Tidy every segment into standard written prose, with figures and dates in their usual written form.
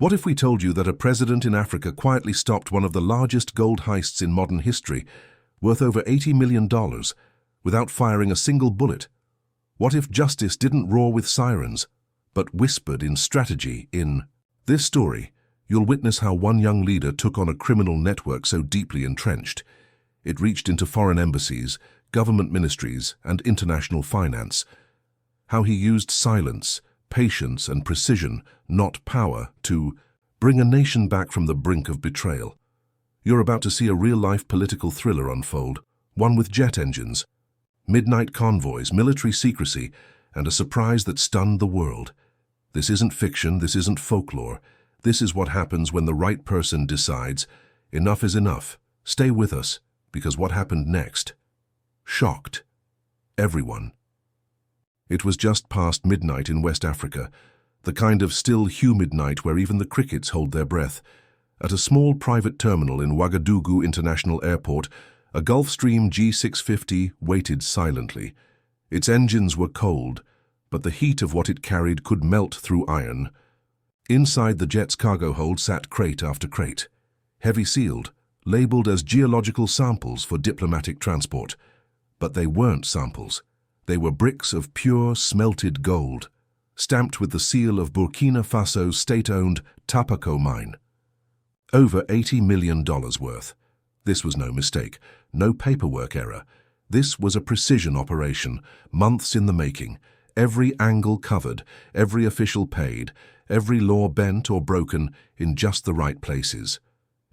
What if we told you that a president in Africa quietly stopped one of the largest gold heists in modern history, worth over $80 million, without firing a single bullet? What if justice didn't roar with sirens, but whispered in strategy? In this story, you'll witness how one young leader took on a criminal network so deeply entrenched. It reached into foreign embassies, government ministries, and international finance. How he used silence, patience, and precision, not power, to bring a nation back from the brink of betrayal. You're about to see a real-life political thriller unfold, one with jet engines, midnight convoys, military secrecy, and a surprise that stunned the world. This isn't fiction, this isn't folklore. This is what happens when the right person decides, enough is enough. Stay with us, because what happened next shocked everyone. It was just past midnight in West Africa, the kind of still, humid night where even the crickets hold their breath. At a small private terminal in Ouagadougou International Airport, a Gulfstream G650 waited silently. Its engines were cold, but the heat of what it carried could melt through iron. Inside the jet's cargo hold sat crate after crate, heavy sealed, labeled as geological samples for diplomatic transport. But they weren't samples. They were bricks of pure, smelted gold, stamped with the seal of Burkina Faso's state-owned Tapako mine. Over $80 million worth. This was no mistake, no paperwork error. This was a precision operation, months in the making, every angle covered, every official paid, every law bent or broken in just the right places.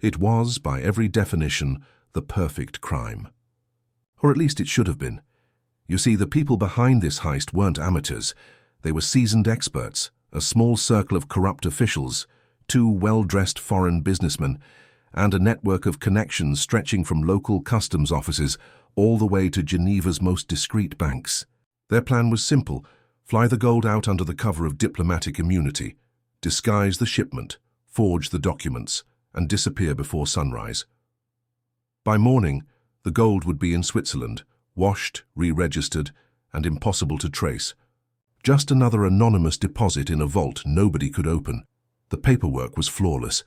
It was, by every definition, the perfect crime. Or at least it should have been. You see, the people behind this heist weren't amateurs. They were seasoned experts, a small circle of corrupt officials, two well-dressed foreign businessmen, and a network of connections stretching from local customs offices all the way to Geneva's most discreet banks. Their plan was simple: fly the gold out under the cover of diplomatic immunity, disguise the shipment, forge the documents, and disappear before sunrise. By morning, the gold would be in Switzerland, washed, re-registered, and impossible to trace. Just another anonymous deposit in a vault nobody could open. The paperwork was flawless.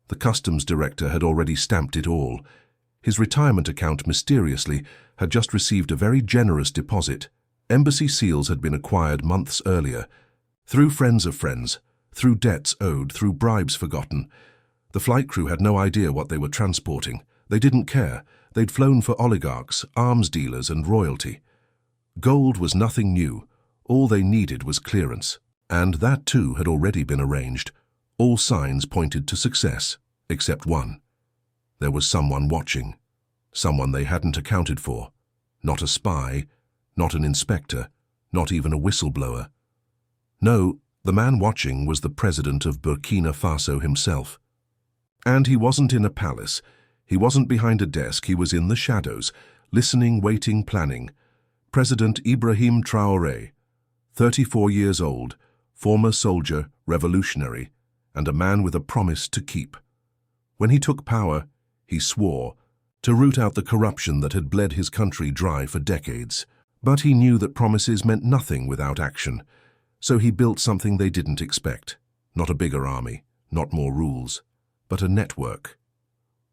The customs director had already stamped it all. His retirement account, mysteriously, had just received a very generous deposit. Embassy seals had been acquired months earlier, through friends of friends, through debts owed, through bribes forgotten. The flight crew had no idea what they were transporting. They didn't care. They'd flown for oligarchs, arms dealers, and royalty. Gold was nothing new. All they needed was clearance. And that too had already been arranged. All signs pointed to success, except one. There was someone watching. Someone they hadn't accounted for. Not a spy, not an inspector, not even a whistleblower. No, the man watching was the president of Burkina Faso himself. And he wasn't in a palace. He wasn't behind a desk. He was in the shadows, listening, waiting, planning. President Ibrahim Traoré, 34 years old, former soldier, revolutionary, and a man with a promise to keep. When he took power, he swore to root out the corruption that had bled his country dry for decades. But he knew that promises meant nothing without action, so he built something they didn't expect. Not a bigger army, not more rules, but a network.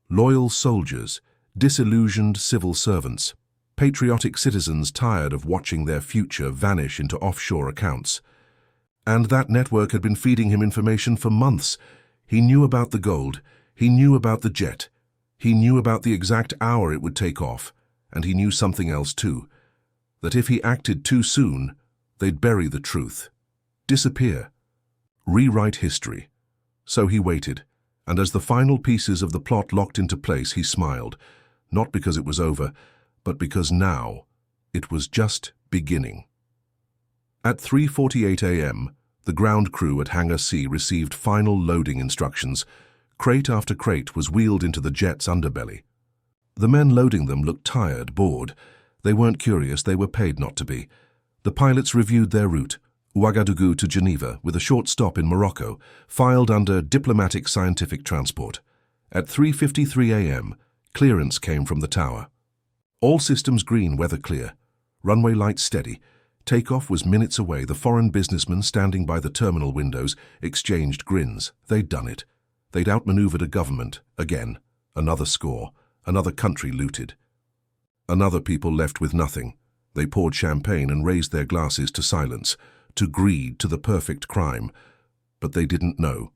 Loyal soldiers, disillusioned civil servants, patriotic citizens tired of watching their future vanish into offshore accounts. And that network had been feeding him information for months. He knew about the gold, he knew about the jet, he knew about the exact hour it would take off, and he knew something else too, that if he acted too soon, they'd bury the truth, disappear, rewrite history. So he waited, and as the final pieces of the plot locked into place, he smiled, not because it was over, but because now it was just beginning. At 3:48 a.m., the ground crew at Hangar C received final loading instructions. Crate after crate was wheeled into the jet's underbelly. The men loading them looked tired, bored. They weren't curious, they were paid not to be. The pilots reviewed their route, Ouagadougou to Geneva, with a short stop in Morocco, filed under diplomatic scientific transport. At 3:53 a.m., clearance came from the tower. All systems green, weather clear. Runway lights steady. Takeoff was minutes away. The foreign businessmen standing by the terminal windows exchanged grins. They'd done it. They'd outmaneuvered a government. Again. Another score. Another country looted. Another people left with nothing. They poured champagne and raised their glasses to silence, to greed, to the perfect crime. But they didn't know.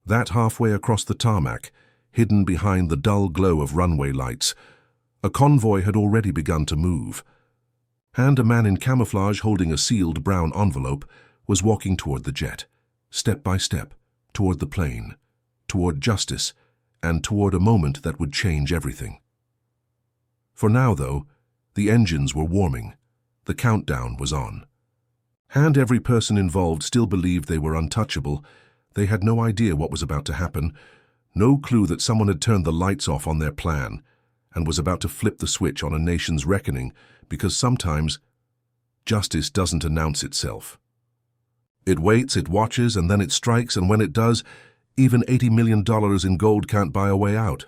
That halfway across the tarmac, hidden behind the dull glow of runway lights, a convoy had already begun to move. And a man in camouflage holding a sealed brown envelope was walking toward the jet, step by step, toward the plane, toward justice, and toward a moment that would change everything. For now, though, the engines were warming. The countdown was on. And every person involved still believed they were untouchable. They had no idea what was about to happen, no clue that someone had turned the lights off on their plan and was about to flip the switch on a nation's reckoning, because sometimes justice doesn't announce itself. It waits, it watches, and then it strikes, and when it does, even $80 million in gold can't buy a way out.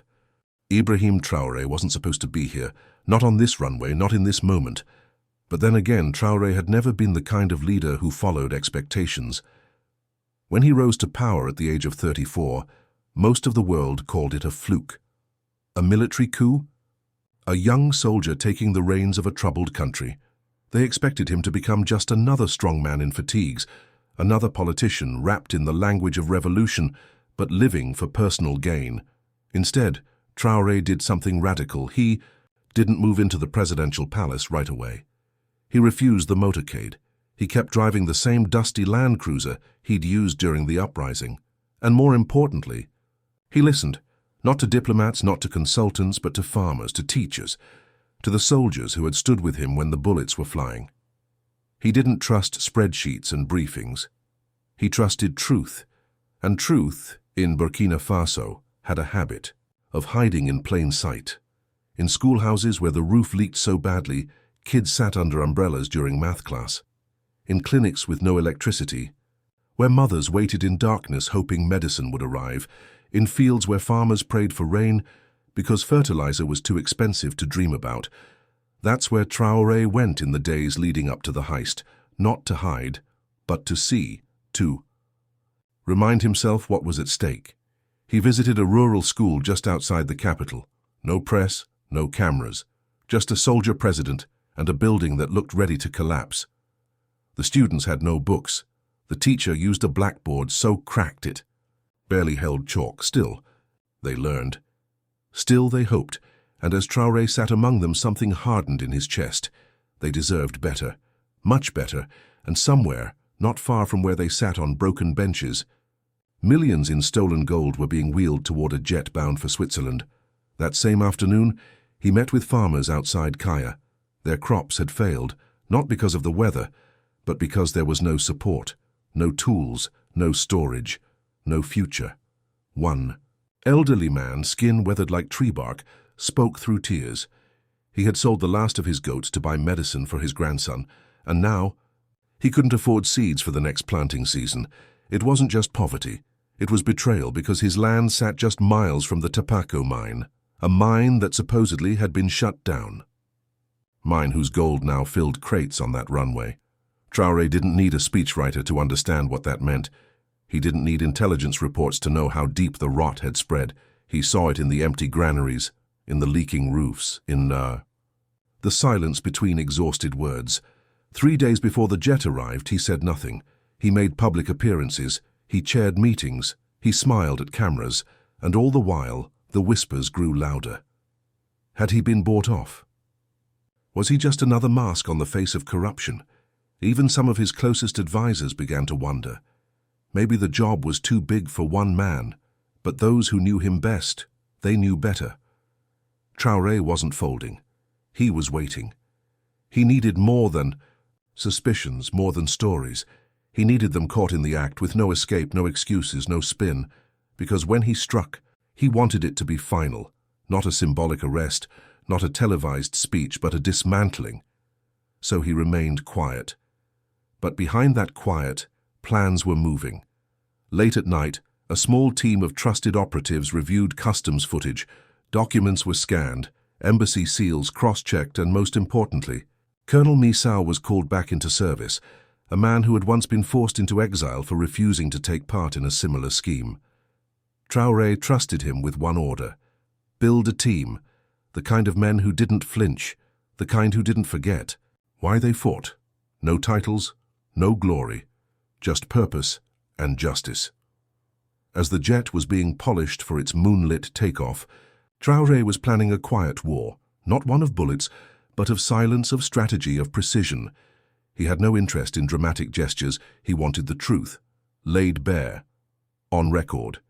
Ibrahim Traoré wasn't supposed to be here, not on this runway, not in this moment. But then again, Traoré had never been the kind of leader who followed expectations. When he rose to power at the age of 34, most of the world called it a fluke. A military coup? A young soldier taking the reins of a troubled country. They expected him to become just another strongman in fatigues, another politician wrapped in the language of revolution, but living for personal gain. Instead, Traoré did something radical. He didn't move into the presidential palace right away. He refused the motorcade. He kept driving the same dusty Land Cruiser he'd used during the uprising. And more importantly, he listened. Not to diplomats, not to consultants, but to farmers, to teachers, to the soldiers who had stood with him when the bullets were flying. He didn't trust spreadsheets and briefings. He trusted truth. And truth, in Burkina Faso, had a habit of hiding in plain sight. In schoolhouses where the roof leaked so badly, kids sat under umbrellas during math class. In clinics with no electricity, where mothers waited in darkness hoping medicine would arrive, in fields where farmers prayed for rain because fertilizer was too expensive to dream about. That's where Traoré went in the days leading up to the heist, not to hide, but to see, to remind himself what was at stake. He visited a rural school just outside the capital. No press, no cameras, just a soldier president and a building that looked ready to collapse. The students had no books. The teacher used a blackboard so cracked it barely held chalk. Still, they learned. Still, they hoped, and as Traoré sat among them, something hardened in his chest. They deserved better, much better, and somewhere, not far from where they sat on broken benches, millions in stolen gold were being wheeled toward a jet bound for Switzerland. That same afternoon, he met with farmers outside Kaya. Their crops had failed, not because of the weather, but because there was no support, no tools, no storage, no future. One elderly man, skin weathered like tree bark, spoke through tears. He had sold the last of his goats to buy medicine for his grandson, and now he couldn't afford seeds for the next planting season. It wasn't just poverty. It was betrayal, because his land sat just miles from the Tapaco mine, a mine that supposedly had been shut down. Mine whose gold now filled crates on that runway. Traoré didn't need a speechwriter to understand what that meant. He didn't need intelligence reports to know how deep the rot had spread. He saw it in the empty granaries, in the leaking roofs, in the silence between exhausted words. 3 days before the jet arrived, he said nothing. He made public appearances. He chaired meetings. He smiled at cameras. And all the while, the whispers grew louder. Had he been bought off? Was he just another mask on the face of corruption? Even some of his closest advisors began to wonder. Maybe the job was too big for one man, but those who knew him best, they knew better. Traoré wasn't folding. He was waiting. He needed more than suspicions, more than stories. He needed them caught in the act, with no escape, no excuses, no spin, because when he struck, he wanted it to be final, not a symbolic arrest, not a televised speech, but a dismantling. So he remained quiet. But behind that quiet, plans were moving. Late at night, a small team of trusted operatives reviewed customs footage. Documents were scanned, embassy seals cross-checked, and most importantly, Colonel Misao was called back into service, a man who had once been forced into exile for refusing to take part in a similar scheme. Traoré trusted him with one order: build a team, the kind of men who didn't flinch, the kind who didn't forget why they fought. No titles, no glory, just purpose and justice. As the jet was being polished for its moonlit takeoff, Traoré was planning a quiet war, not one of bullets, but of silence, of strategy, of precision. He had no interest in dramatic gestures. He wanted the truth, laid bare, on record,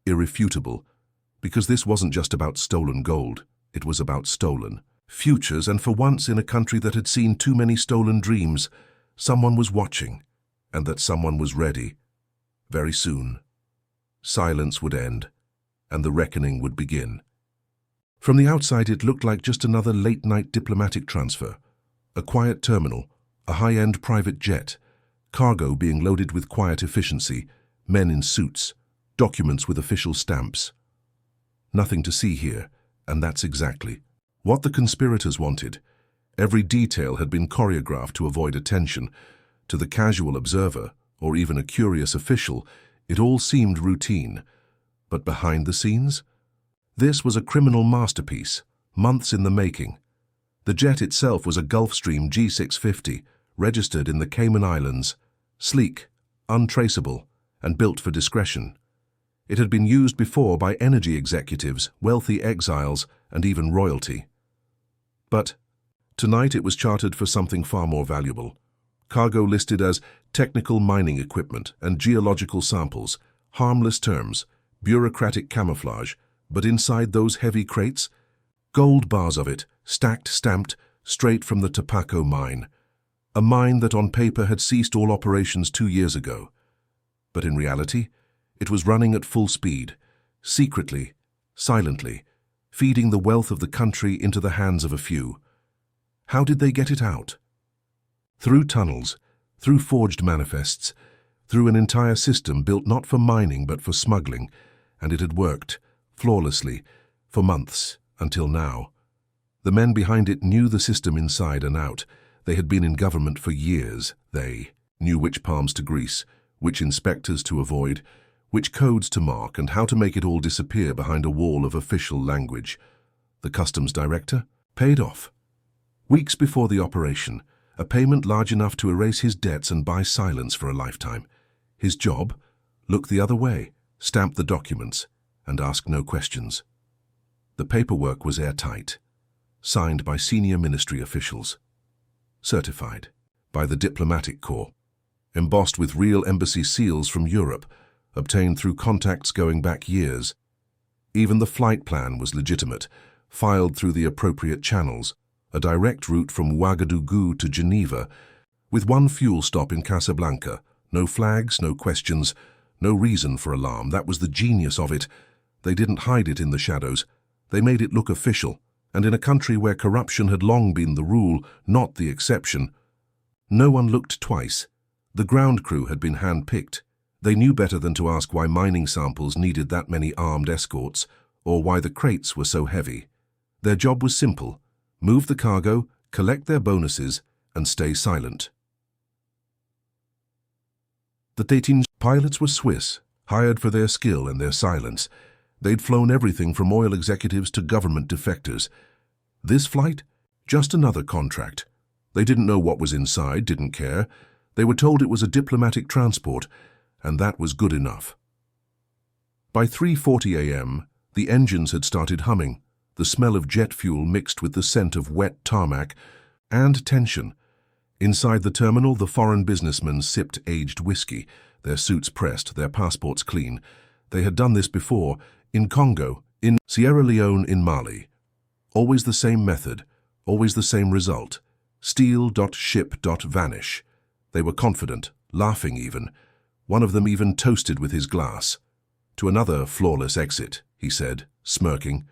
irrefutable, because this wasn't just about stolen gold, it was about stolen futures, and for once in a country that had seen too many stolen dreams, someone was watching, and that someone was ready. Very soon, silence would end, and the reckoning would begin. From the outside, it looked like just another late-night diplomatic transfer. A quiet terminal, a high-end private jet, cargo being loaded with quiet efficiency, men in suits, documents with official stamps. Nothing to see here, and that's exactly what the conspirators wanted. Every detail had been choreographed to avoid attention. To the casual observer, or even a curious official, it all seemed routine. But behind the scenes? This was a criminal masterpiece, months in the making. The jet itself was a Gulfstream G650, registered in the Cayman Islands, sleek, untraceable, and built for discretion. It had been used before by energy executives, wealthy exiles, and even royalty. But tonight it was chartered for something far more valuable. Cargo listed as technical mining equipment and geological samples, harmless terms, bureaucratic camouflage, but inside those heavy crates, gold bars of it, stamped, straight from the Tapaco mine. A mine that on paper had ceased all operations 2 years ago. But in reality, it was running at full speed, secretly, silently, feeding the wealth of the country into the hands of a few. How did they get it out? Through tunnels, through forged manifests, through an entire system built not for mining but for smuggling, and it had worked, flawlessly, for months, until now. The men behind it knew the system inside and out. They had been in government for years. They knew which palms to grease, which inspectors to avoid, which codes to mark, and how to make it all disappear behind a wall of official language. The customs director paid off. Weeks before the operation, a payment large enough to erase his debts and buy silence for a lifetime. His job? Look the other way, stamp the documents, and ask no questions. The paperwork was airtight, signed by senior ministry officials, certified by the diplomatic corps, embossed with real embassy seals from Europe, obtained through contacts going back years. Even the flight plan was legitimate, filed through the appropriate channels, a direct route from Ouagadougou to Geneva, with one fuel stop in Casablanca. No flags, no questions, no reason for alarm. That was the genius of it. They didn't hide it in the shadows. They made it look official, and in a country where corruption had long been the rule, not the exception. No one looked twice. The ground crew had been hand-picked. They knew better than to ask why mining samples needed that many armed escorts, or why the crates were so heavy. Their job was simple: move the cargo, collect their bonuses, and stay silent. The 13 pilots were Swiss, hired for their skill and their silence. They'd flown everything from oil executives to government defectors. This flight? Just another contract. They didn't know what was inside, didn't care. They were told it was a diplomatic transport, and that was good enough. By 3:40 a.m., the engines had started humming, the smell of jet fuel mixed with the scent of wet tarmac, and tension. Inside the terminal, the foreign businessmen sipped aged whiskey, their suits pressed, their passports clean. They had done this before, in Congo, in Sierra Leone, in Mali. Always the same method, always the same result. Steal.ship.vanish. They were confident, laughing even. One of them even toasted with his glass. To another flawless exit, he said, smirking.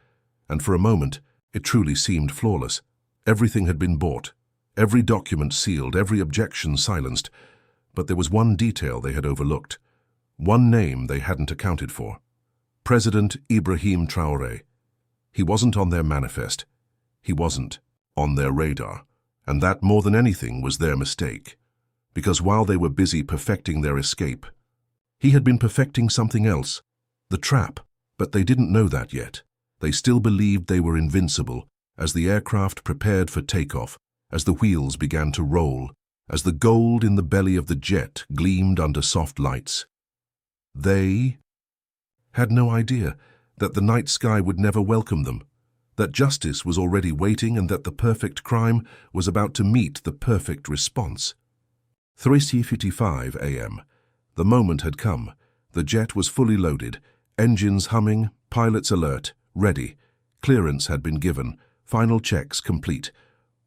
And for a moment, it truly seemed flawless. Everything had been bought, every document sealed, every objection silenced. But there was one detail they had overlooked, one name they hadn't accounted for. President Ibrahim Traoré. He wasn't on their manifest. He wasn't on their radar. And that, more than anything, was their mistake. Because while they were busy perfecting their escape, he had been perfecting something else, the trap. But they didn't know that yet. They still believed they were invincible as the aircraft prepared for takeoff, as the wheels began to roll, as the gold in the belly of the jet gleamed under soft lights. They had no idea that the night sky would never welcome them, that justice was already waiting, and that the perfect crime was about to meet the perfect response. 3:55 a.m. The moment had come. The jet was fully loaded, engines humming, pilots alert, ready. Clearance had been given, final checks complete,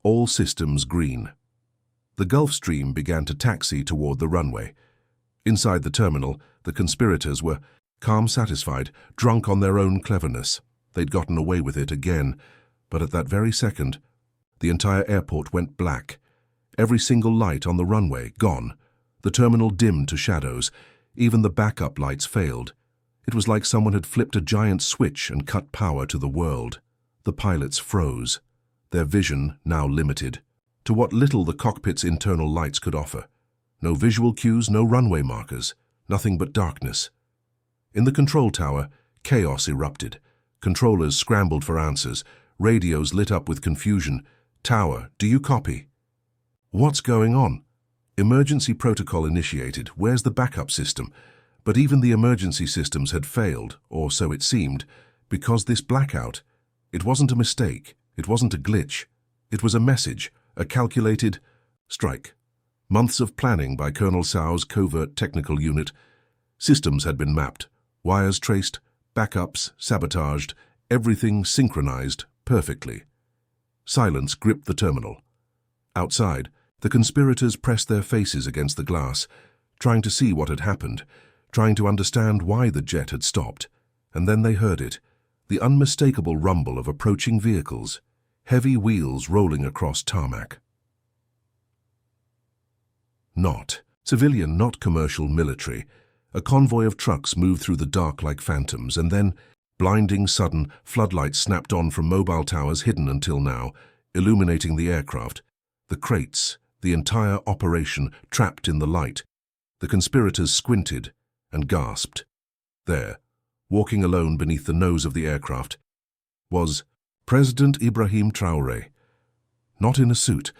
all systems green. The Gulf Stream began to taxi toward the runway. Inside the terminal, the conspirators were calm, satisfied, drunk on their own cleverness. They'd gotten away with it again, but at that very second, the entire airport went black. Every single light on the runway gone. The terminal dimmed to shadows. Even the backup lights failed. It was like someone had flipped a giant switch and cut power to the world. The pilots froze, their vision now limited to what little the cockpit's internal lights could offer. No visual cues, no runway markers, nothing but darkness. In the control tower, chaos erupted. Controllers scrambled for answers. Radios lit up with confusion. "Tower, do you copy?" "What's going on?" "Emergency protocol initiated. Where's the backup system?" But even the emergency systems had failed, or so it seemed, because this blackout, it wasn't a mistake, it wasn't a glitch. It was a message, a calculated strike. Months of planning by Colonel Sau's covert technical unit. Systems had been mapped, wires traced, backups sabotaged, everything synchronized perfectly. Silence gripped the terminal. Outside, the conspirators pressed their faces against the glass, trying to see what had happened, trying to understand why the jet had stopped. And then they heard it, the unmistakable rumble of approaching vehicles, heavy wheels rolling across tarmac. Not civilian, not commercial, military. A convoy of trucks moved through the dark like phantoms, and then, blinding, sudden, floodlights snapped on from mobile towers hidden until now, illuminating the aircraft, the crates, the entire operation trapped in the light. The conspirators squinted and gasped. There, walking alone beneath the nose of the aircraft, was President Ibrahim Traoré. Not in a suit,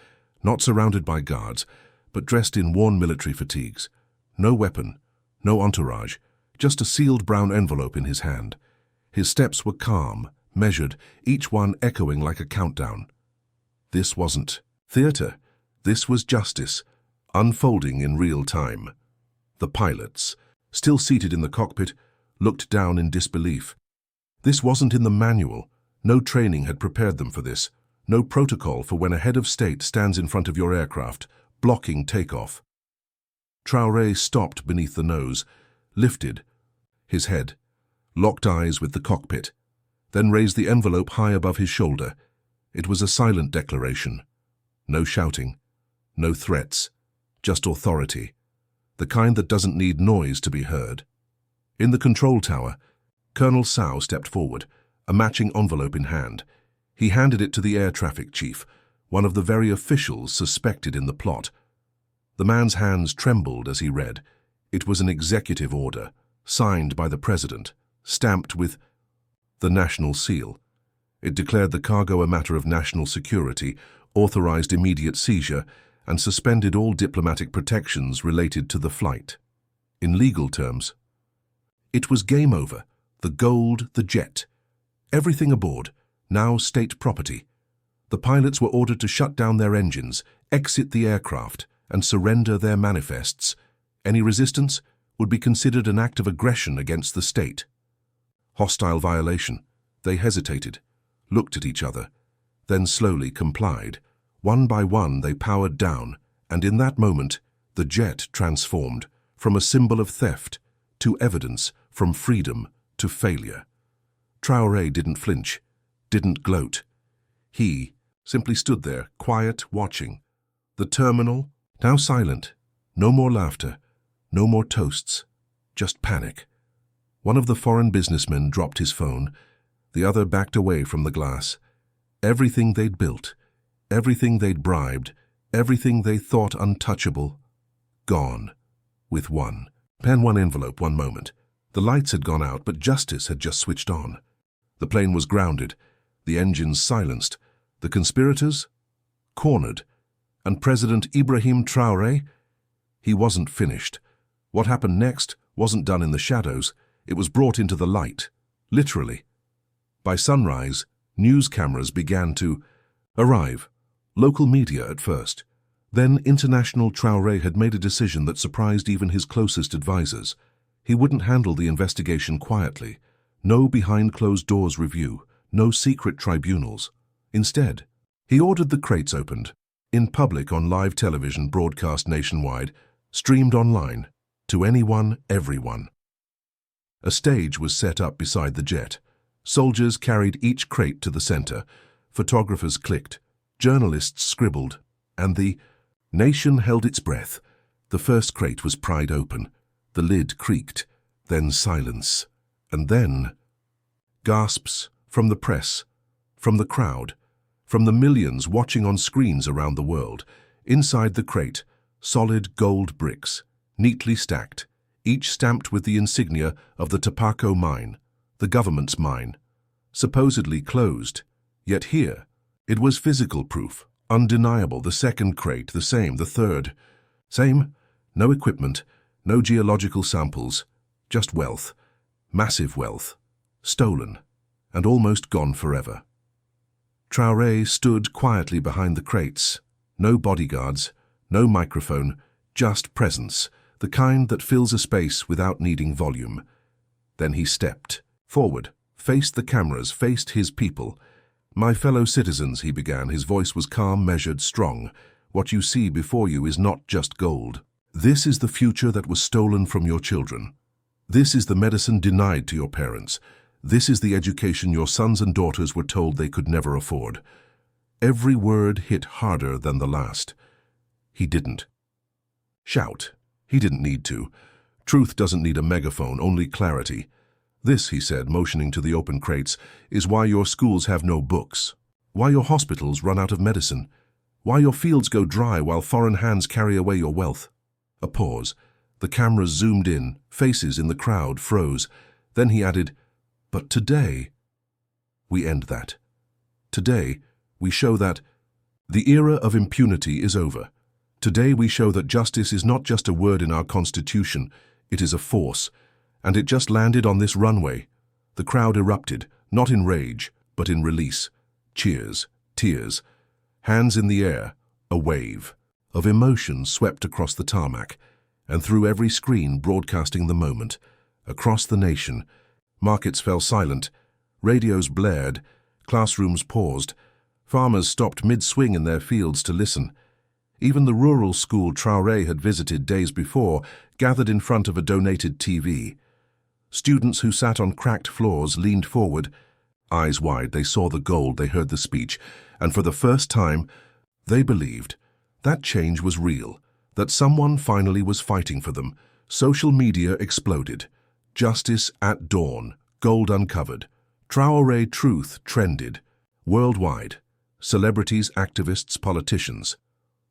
not surrounded by guards, but dressed in worn military fatigues. No weapon, no entourage, just a sealed brown envelope in his hand. His steps were calm, measured, each one echoing like a countdown. This wasn't theater. This was justice, unfolding in real time. The pilots, still seated in the cockpit, looked down in disbelief. This wasn't in the manual. No training had prepared them for this. No protocol for when a head of state stands in front of your aircraft, blocking takeoff. Traoré stopped beneath the nose, lifted his head, locked eyes with the cockpit, then raised the envelope high above his shoulder. It was a silent declaration. No shouting, no threats, just authority. The kind that doesn't need noise to be heard. In the control tower, Colonel Sau stepped forward, a matching envelope in hand. He handed it to the air traffic chief, one of the very officials suspected in the plot. The man's hands trembled as he read. It was an executive order, signed by the president, stamped with the national seal. It declared the cargo a matter of national security, authorized immediate seizure, and suspended all diplomatic protections related to the flight. In legal terms, it was game over. The gold, the jet, everything aboard, now state property. The pilots were ordered to shut down their engines, exit the aircraft, and surrender their manifests. Any resistance would be considered an act of aggression against the state. Hostile violation. They hesitated, looked at each other, then slowly complied. One by one they powered down, and in that moment, the jet transformed from a symbol of theft to evidence, from freedom to failure. Traoré didn't flinch, didn't gloat. He simply stood there, quiet, watching. The terminal, now silent. No more laughter, no more toasts, just panic. One of the foreign businessmen dropped his phone. The other backed away from the glass. Everything they'd built, Everything they'd bribed, everything they thought untouchable, gone. With one pen, one envelope, one moment. The lights had gone out, but justice had just switched on. The plane was grounded, the engines silenced, the conspirators cornered, and President Ibrahim Traoré, he wasn't finished. What happened next wasn't done in the shadows, it was brought into the light, literally. By sunrise, news cameras began to arrive, local media at first. Then international. Traoré had made a decision that surprised even his closest advisors. He wouldn't handle the investigation quietly. No behind-closed-doors review, no secret tribunals. Instead, he ordered the crates opened, in public on live television broadcast nationwide, streamed online, to anyone, everyone. A stage was set up beside the jet. Soldiers carried each crate to the center. Photographers clicked, journalists scribbled, and the nation held its breath. The first crate was pried open. The lid creaked, then silence, and then gasps from the press, from the crowd, from the millions watching on screens around the world. Inside the crate, solid gold bricks, neatly stacked, each stamped with the insignia of the Tobacco mine, the government's mine. Supposedly closed, yet here, it was physical proof, undeniable. The second crate, the same. The third, same. No equipment, no geological samples, just wealth, massive wealth, stolen, and almost gone forever. Traoré stood quietly behind the crates. No bodyguards, no microphone, just presence, the kind that fills a space without needing volume. Then he stepped forward, faced the cameras, faced his people. "My fellow citizens," he began. His voice was calm, measured, strong. "What you see before you is not just gold. This is the future that was stolen from your children. This is the medicine denied to your parents. This is the education your sons and daughters were told they could never afford." Every word hit harder than the last. He didn't shout. He didn't need to. Truth doesn't need a megaphone, only clarity. "This," he said, motioning to the open crates, "is why your schools have no books, why your hospitals run out of medicine, why your fields go dry while foreign hands carry away your wealth." A pause. The cameras zoomed in, faces in the crowd froze. Then he added, "But today, we end that. Today, we show that the era of impunity is over. Today we show that justice is not just a word in our Constitution, it is a force. And it just landed on this runway." The crowd erupted, not in rage, but in release. Cheers, tears, hands in the air, a wave of emotion swept across the tarmac, and through every screen broadcasting the moment. Across the nation, markets fell silent, radios blared, classrooms paused, farmers stopped mid-swing in their fields to listen. Even the rural school Traoré had visited days before gathered in front of a donated TV. Students who sat on cracked floors leaned forward. Eyes wide, they saw the gold, they heard the speech, and for the first time, they believed that change was real, that someone finally was fighting for them. Social media exploded. Justice at dawn, gold uncovered. Traoré truth trended. Worldwide, celebrities, activists, politicians,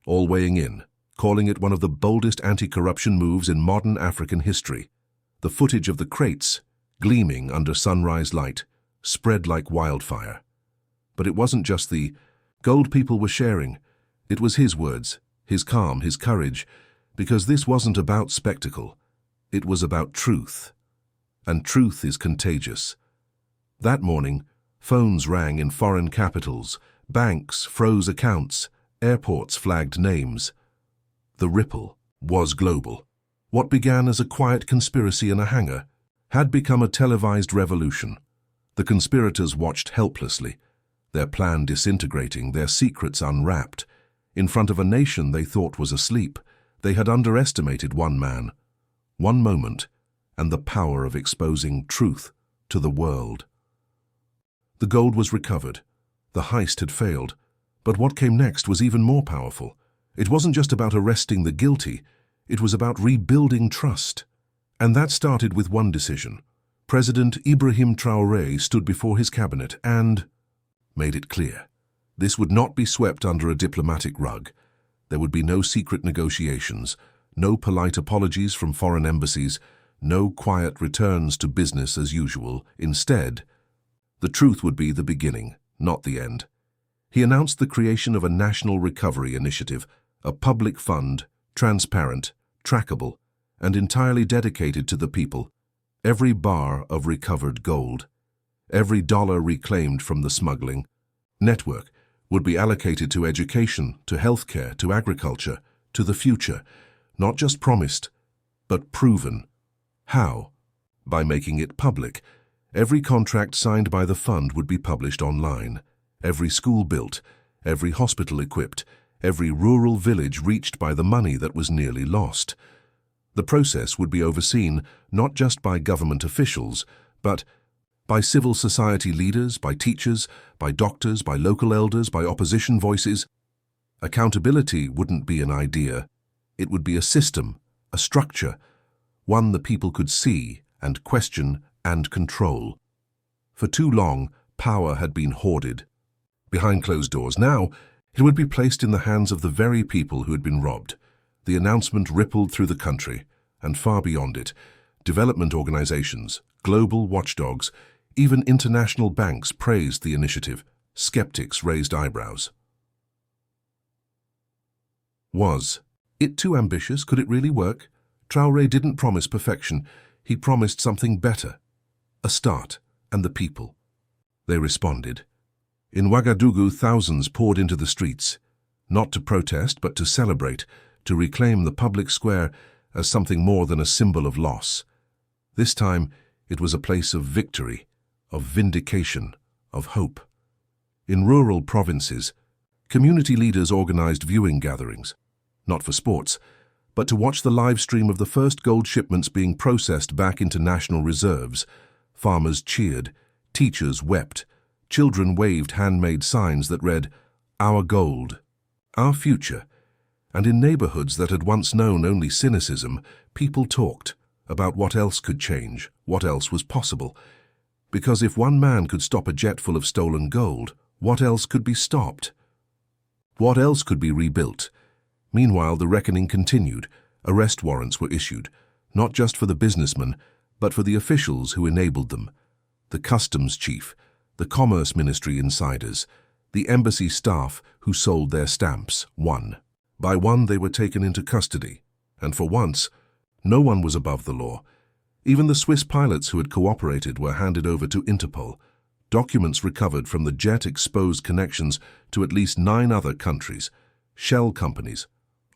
all weighing in, calling it one of the boldest anti-corruption moves in modern African history. The footage of the crates, gleaming under sunrise light, spread like wildfire. But it wasn't just the gold people were sharing. It was his words, his calm, his courage, because this wasn't about spectacle. It was about truth. And truth is contagious. That morning, phones rang in foreign capitals, banks froze accounts, airports flagged names. The ripple was global. What began as a quiet conspiracy in a hangar had become a televised revolution. The conspirators watched helplessly, their plan disintegrating, their secrets unwrapped. In front of a nation they thought was asleep, they had underestimated one man, one moment, and the power of exposing truth to the world. The gold was recovered. The heist had failed. But what came next was even more powerful. It wasn't just about arresting the guilty, it was about rebuilding trust. And that started with one decision. President Ibrahim Traoré stood before his cabinet and made it clear. This would not be swept under a diplomatic rug. There would be no secret negotiations, no polite apologies from foreign embassies, no quiet returns to business as usual. Instead, the truth would be the beginning, not the end. He announced the creation of a national recovery initiative, a public fund, transparent, trackable, and entirely dedicated to the people. Every bar of recovered gold, every dollar reclaimed from the smuggling network would be allocated to education, to healthcare, to agriculture, to the future, not just promised, but proven. How? By making it public. Every contract signed by the fund would be published online. Every school built, every hospital equipped, every rural village reached by the money that was nearly lost. The process would be overseen not just by government officials, but by civil society leaders, by teachers, by doctors, by local elders, by opposition voices. Accountability wouldn't be an idea. It would be a system, a structure, one the people could see and question and control. For too long, power had been hoarded behind closed doors. Now, it would be placed in the hands of the very people who had been robbed. The announcement rippled through the country, and far beyond it. Development organizations, global watchdogs, even international banks praised the initiative. Skeptics raised eyebrows. Was it too ambitious? Could it really work? Traoré didn't promise perfection. He promised something better. A start, and the people. They responded. In Ouagadougou, thousands poured into the streets, not to protest, but to celebrate, to reclaim the public square as something more than a symbol of loss. This time, it was a place of victory, of vindication, of hope. In rural provinces, community leaders organized viewing gatherings, not for sports, but to watch the live stream of the first gold shipments being processed back into national reserves. Farmers cheered, teachers wept, children waved handmade signs that read, "Our gold, our future." And in neighborhoods that had once known only cynicism, people talked about what else could change, what else was possible. Because if one man could stop a jet full of stolen gold, what else could be stopped? What else could be rebuilt? Meanwhile, the reckoning continued. Arrest warrants were issued, not just for the businessmen, but for the officials who enabled them. The customs chief, the commerce ministry insiders, the embassy staff who sold their stamps. One by one they were taken into custody, and for once, no one was above the law. Even the Swiss pilots who had cooperated were handed over to Interpol. Documents recovered from the jet exposed connections to at least 9 other countries, shell companies,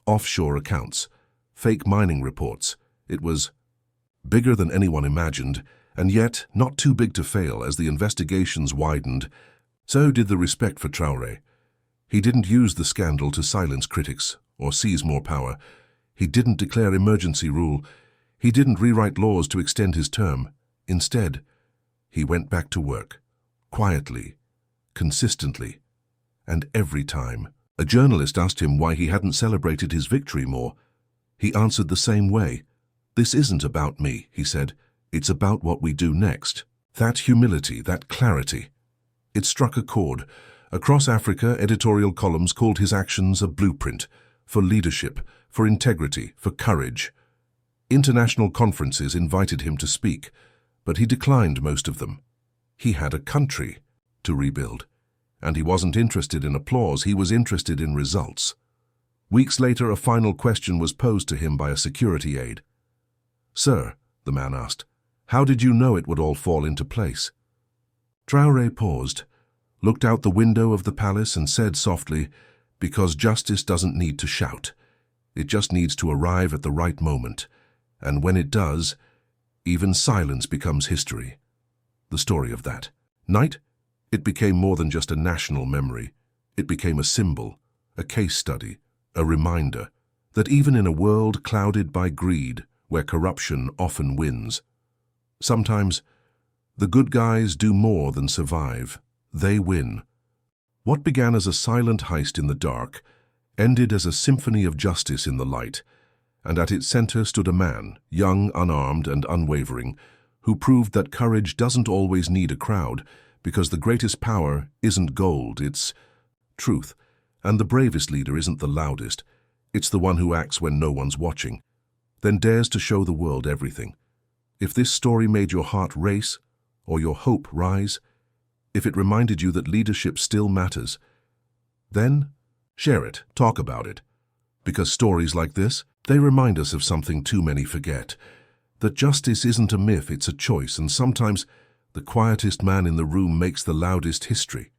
offshore accounts, fake mining reports. It was bigger than anyone imagined, and yet not too big to fail. As the investigations widened, so did the respect for Traoré. He didn't use the scandal to silence critics or seize more power. He didn't declare emergency rule. He didn't rewrite laws to extend his term. Instead, he went back to work, quietly, consistently, and every time. A journalist asked him why he hadn't celebrated his victory more. He answered the same way. "This isn't about me," he said. "It's about what we do next." That humility, that clarity, it struck a chord. Across Africa, editorial columns called his actions a blueprint for leadership, for integrity, for courage. International conferences invited him to speak, but he declined most of them. He had a country to rebuild, and he wasn't interested in applause, he was interested in results. Weeks later, a final question was posed to him by a security aide. "Sir," the man asked, "how did you know it would all fall into place?" Traoré paused, looked out the window of the palace and said softly, "Because justice doesn't need to shout. It just needs to arrive at the right moment. And when it does, even silence becomes history." The story of that night, it became more than just a national memory. It became a symbol, a case study, a reminder that even in a world clouded by greed, where corruption often wins, sometimes the good guys do more than survive. They win. What began as a silent heist in the dark ended as a symphony of justice in the light, and at its center stood a man, young, unarmed, and unwavering, who proved that courage doesn't always need a crowd, because the greatest power isn't gold, it's truth. And the bravest leader isn't the loudest. It's the one who acts when no one's watching, then dares to show the world everything. If this story made your heart race, or your hope rise, if it reminded you that leadership still matters, then share it, talk about it. Because stories like this, they remind us of something too many forget. That justice isn't a myth, it's a choice, and sometimes the quietest man in the room makes the loudest history.